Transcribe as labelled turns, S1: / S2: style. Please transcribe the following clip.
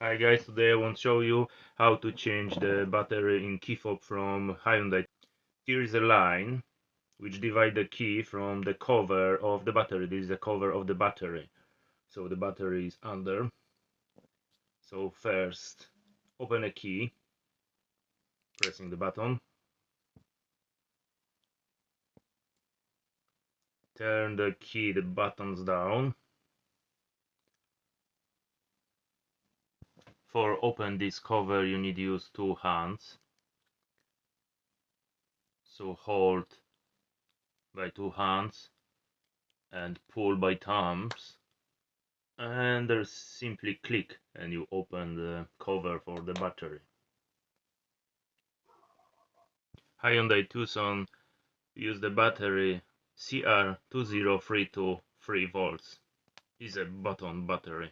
S1: Hi guys, today I want to show you how to change the battery in key fob from Hyundai. Here is a line which divides the key from the cover of the battery. This is the cover of the battery. So the battery is under. So first open a key, pressing the button. Turn the buttons down. For open this cover you need to use two hands. So hold by two hands and pull by thumbs, and there's simply click and you open the cover for the battery. Hyundai Tucson use the battery CR20323 volts. Is a button battery.